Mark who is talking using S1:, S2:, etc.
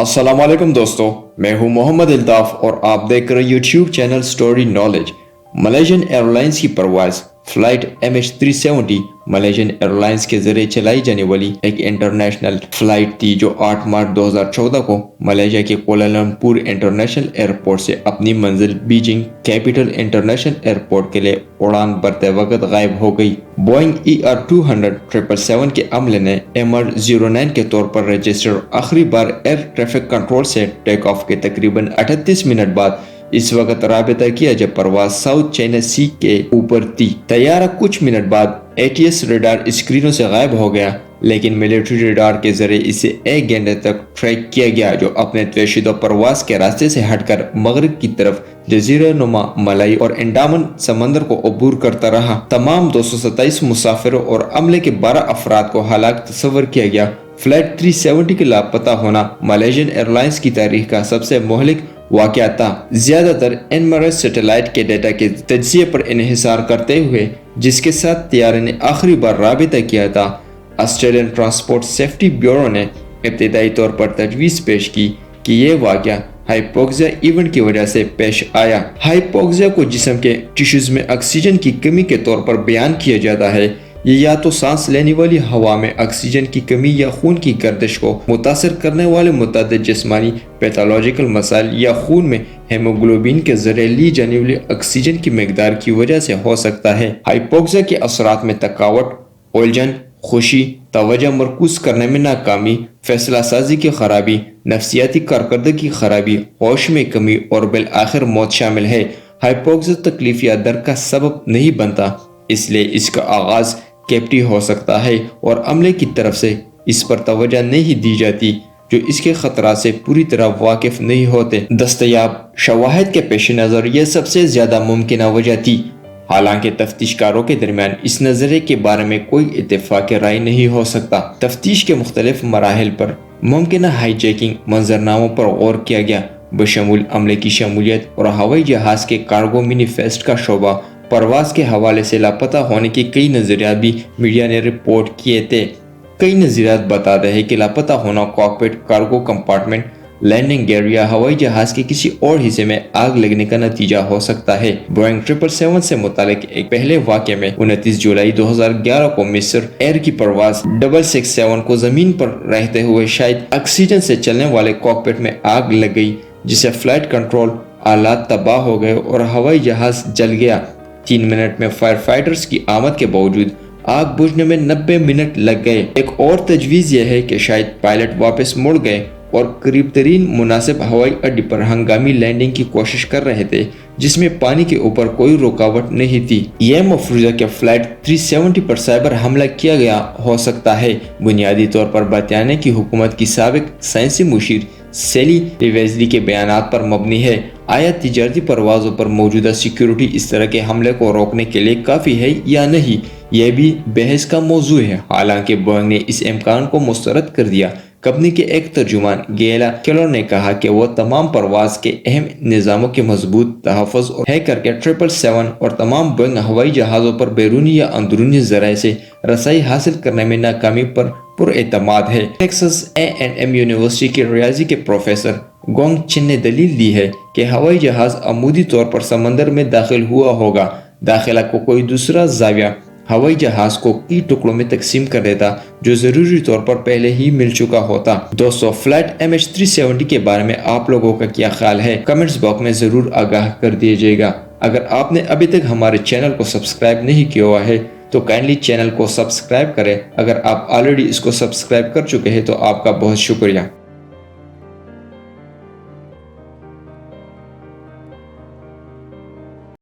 S1: अस्सलाम वालेकुम दोस्तों, मैं हूं मोहम्मद अल्ताफ और आप देख रहे YouTube channel story knowledge. Malaysian airlines की परवाज़ फ्लाइट MH370 मलेशियन एयरलाइंस के जरिए चलाई जाने वाली एक इंटरनेशनल फ्लाइट थी जो 8 मार्च 2014 को मलेशिया के कोलालमपुर इंटरनेशनल एयरपोर्ट से अपनी मंजिल बीजिंग कैपिटल इंटरनेशनल एयरपोर्ट के लिए उड़ान भरते वक्त गायब हो गई। बोइंग ER200 777 के अमले ने MR09 के तौर पर रजिस्टर आखिरी बार एयर ट्रैफिक कंट्रोल से टेक ऑफ के तकरीबन 38 मिनट बाद इस वक्त राबता किया जब परवाज साउथ चाइना सी के ऊपर थी। तैयारा कुछ मिनट बाद ATS रडार स्क्रीनों से गायब हो गया, लेकिन मिलिट्री रडार के जरिए इसे 1 घंटे तक ट्रैक किया गया जो अपने तयशुदा परवाज के रास्ते से हटकर मगरिब की तरफ जजीरा नुमा मलाई और अंडमान समंदर को अबूर करता रहा। तमाम 227 मुसाफिरों और अमले के 12 अफराद को हलाक तस्वर किया गया। फ्लाइट 370 के लापता होना मलेशियन एयरलाइंस की तारीख का सबसे मोहलिक वाक़या था। ज्यादातर एनमरस सैटेलाइट के डेटा के तजिए पर इन्हिसार करते हुए जिसके साथ तैयारे ने आखिरी बार राबिता किया था, ऑस्ट्रेलियन ट्रांसपोर्ट सेफ्टी ब्यूरो ने इब्तिदाई तौर पर तजवीज़ पेश की कि ये वाक़या हाइपोक्सिया इवेंट की वजह से पेश आया। हाइपोक्सिया को जिस्म के टिश्यूज में ऑक्सीजन की कमी के तौर पर बयान किया जाता है। ये या तो सांस लेने वाली हवा में ऑक्सीजन की कमी या खून की गर्दिश को मुतासर करने वाले मुतअद्दिद जिस्मानी पैथोलॉजिकल मसाइल या खून में हेमोग्लोबिन के जरिए ली जाने वाली ऑक्सीजन की मकदार की वजह से हो सकता है। हाइपोक्सिया के असरात में थकावट, उलझन, खुशी, तवज्जो मरकूज करने में नाकामी, फैसला साजी की खराबी, नफ्सियाती कारकर्दगी की खराबी, होश में कमी और बिलआखिर मौत शामिल है। हाइपोक्सिया तकलीफ या दर्द का सबब नहीं बनता, इसलिए इसका आगाज कैप्टी हो सकता है और अमले की तरफ से इस पर तवज्जो नहीं दी जाती जो इसके खतरा से पूरी तरह वाकिफ नहीं होते। दस्तयाब शवाहिद के पेश नज़र यह सबसे ज्यादा मुमकिन वजह थी। हालांकि तफ्तीशकारों के दरमियान इस नजरिए के बारे में कोई इत्तेफाक राय नहीं हो सकता। तफ्तीश के मुख्तलिफ मराहिल पर मुमकिन हाईजैकिंग मंजरनामों पर गौर किया गया, बशमूल अमले की शमूलियत और हवाई जहाज के कार्गो मिनीफेस्ट का शोबा। परवाज के हवाले से लापता होने के कई नजरियात भी मीडिया ने रिपोर्ट किए थे। कई नजरियात बताते हैं कि लापता होना cockpit, cargo compartment, landing gear या हवाई जहाज के किसी और हिस्से में आग लगने का नतीजा हो सकता है। बोइंग 777 से मुतालिक एक पहले वाक़े में 29 जुलाई 2011 को मिस्र एयर की परवाज 667 को जमीन पर रहते हुए शायद ऑक्सीजन से चलने वाले कॉकपिट में आग लग गई, जिससे फ्लाइट कंट्रोल आलात तबाह हो गए और हवाई जहाज जल गया। 3 मिनट में फायर फाइटर्स की आमद के बावजूद आग बुझने में 90 मिनट लग गए। एक और तजवीज़ यह है कि शायद पायलट वापस मुड़ गए और करीब तरीन मुनासिब हवाई अड्डे पर हंगामी लैंडिंग की कोशिश कर रहे थे, जिसमें पानी के ऊपर कोई रुकावट नहीं थी। यह मफरूज़ा के फ्लाइट 370 पर साइबर हमला किया गया हो सकता है। बुनियादी तौर पर बरतानिया की हुकूमत की साबिक साइंसी मुशीर सेली रिवेजली के बयानात पर मबनी है। आया तिजारती परवाज़ों पर मौजूदा सिक्योरिटी इस तरह के हमले को रोकने के लिए काफ़ी है या नहीं, यह भी बहस का मौजू है। हालांकि बोइंग ने इस इम्कान को मुस्तरद कर दिया। कंपनी के एक तर्जुमान गेला केलर ने कहा कि वो तमाम परवाज के अहम निज़ामों के मजबूत तहफ़्फ़ुज़ और है करके 777 और तमाम बोइंग हवाई जहाज़ों पर बैरूनी या अंदरूनी ज़राए से रसाई हासिल करने में नाकामी पर पुरएतमाद है। टेक्सास A&M यूनिवर्सिटी के रियाजी के प्रोफेसर गोंग चिन ने दलील दी है कि हवाई जहाज अमूदी तौर पर समंदर में दाखिल हुआ होगा। दाखिला को कोई दूसरा जाविया हवाई जहाज को कई टुकड़ों में तकसीम कर देता जो जरूरी तौर पर पहले ही मिल चुका होता। दोस्तों, फ्लाइट MH370 के बारे में आप लोगों का क्या ख्याल है? कमेंट्स बॉक्स में जरूर आगाह कर दीजिएगा। अगर आपने अभी तक हमारे चैनल को सब्सक्राइब नहीं किया हुआ है तो काइंडली चैनल को सब्सक्राइब करें। अगर आप ऑलरेडी इसको सब्सक्राइब कर चुके हैं तो आपका बहुत शुक्रिया।